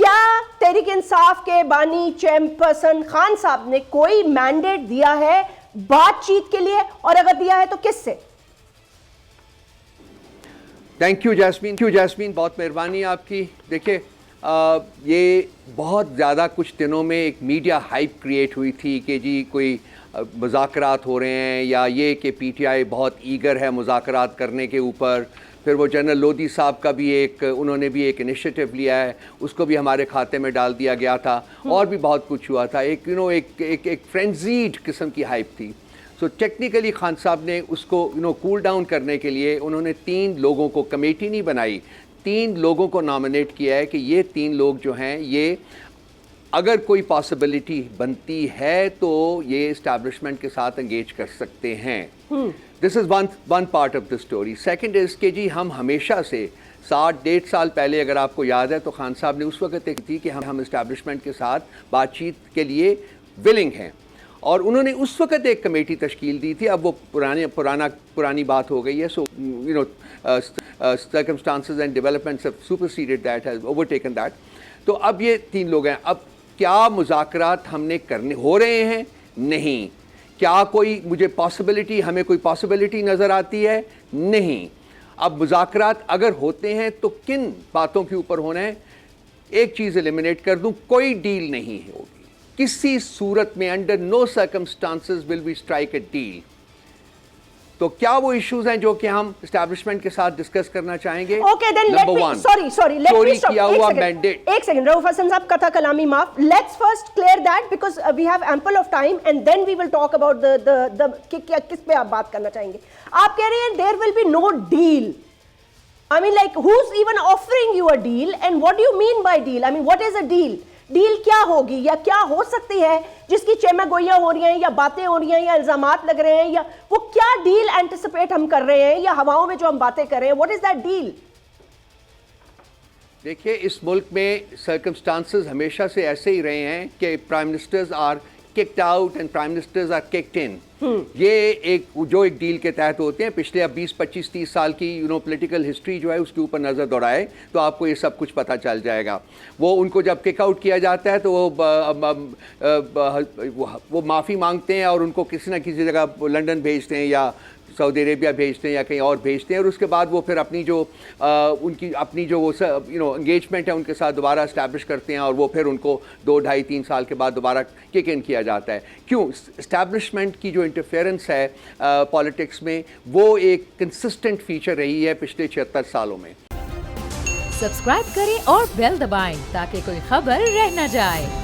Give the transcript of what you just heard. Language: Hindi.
क्या तहरीक इंसाफ के बानी चेयरपर्सन खान साहब ने कोई मैंडेट दिया है बातचीत के लिए, और अगर दिया है तो किससे? थैंक यू जैस्मीन, बहुत मेहरबानी आपकी। देखिए ये बहुत ज़्यादा कुछ दिनों में एक मीडिया हाइप क्रिएट हुई थी कि जी कोई मुज़ाकरात हो रहे हैं, या ये कि पीटीआई बहुत ईगर है मुज़ाकरात करने के ऊपर। फिर वो जनरल लोधी साहब का भी उन्होंने भी एक इनिशिएटिव लिया है, उसको भी हमारे खाते में डाल दिया गया था, और भी बहुत कुछ हुआ था। एक फ्रेंजीड किस्म की हाइप थी। सो टेक्निकली खान साहब ने उसको कूल डाउन करने के लिए उन्होंने 3 लोगों को, कमेटी नहीं बनाई, 3 लोगों को नॉमिनेट किया है कि ये 3 लोग जो हैं ये अगर कोई पॉसिबिलिटी बनती है तो ये इस्टेब्लिशमेंट के साथ एंगेज कर सकते हैं। This is one part of the story. Second is कि जी हम हमेशा से 1.5 साल पहले अगर आपको याद है तो खान साहब ने उस वक्त एक थी कि हम इस्टेब्लिशमेंट के साथ बातचीत के लिए विलिंग हैं, और उन्होंने उस वक्त एक कमेटी तश्कील दी थी। अब वो पुरानी बात हो गई है। सो circumstances and developments have superseded that, has overtaken that. तो अब ये 3 लोग हैं। अब क्या मुज़ाकरात हमने करने हो रहे हैं? नहीं। क्या कोई हमें कोई पॉसिबिलिटी नज़र आती है? नहीं। अब मुज़ाकरात अगर होते हैं तो किन बातों के ऊपर होना है? एक चीज़ एलिमिनेट कर दूं, कोई डील नहीं होगी किसी सूरत में। Under no circumstances will we strike a deal. तो क्या वो इश्यूज हैं जो कि हम एस्टैब्लिशमेंट के साथ डिस्कस करना चाहेंगे? Okay then let me sorry let me stop. किया हुआ मैंडेट। एक सेकंड रऊफ हसन साहब, कथा कलामी माफ। Let's first clear that because we have ample of time and then we will talk about the किस पे आप बात करना चाहेंगे। आप कह रहे हैं there will be no deal. I mean, like, who's even offering you a deal, and what do you mean by deal? I mean, what is a deal? Deal क्या होगी या क्या हो सकती है जिसकी चेमागोइयां हो रही हैं या बातें हो रही हैं या इल्जामात लग रहे हैं, या वो क्या डील एंटिसिपेट हम कर रहे हैं, या हवाओं में जो हम बातें कर रहे हैं, व्हाट इज दैट डील? देखिए, इस मुल्क में सर्कमस्टांसेस हमेशा से ऐसे ही रहे हैं कि prime ministers are kicked out and prime ministers are kicked in. ये एक डील के तहत होते हैं। पिछले अब 20, 25, 30 साल की पॉलिटिकल हिस्ट्री जो है उसके ऊपर नज़र दौड़ाए तो आपको ये सब कुछ पता चल जाएगा। वो उनको जब किक आउट किया जाता है तो वो माफ़ी मांगते हैं और उनको किसी ना किसी जगह लंदन भेजते हैं या सऊदी अरेबिया भेजते हैं या कहीं और भेजते हैं, और उसके बाद वो फिर अपनी जो एंगेजमेंट है उनके साथ दोबारा इस्टेब्लिश करते हैं, और वो फिर उनको 2, 2.5, 3 साल के बाद दोबारा किक इन किया जाता है। क्यों? इस्टेब्लिशमेंट की जो इंटरफेरेंस है पॉलिटिक्स में, वो एक कंसिस्टेंट फीचर रही है पिछले 76 सालों में। सब्सक्राइब करें और बेल दबाएं ताकि कोई खबर रह न जाए।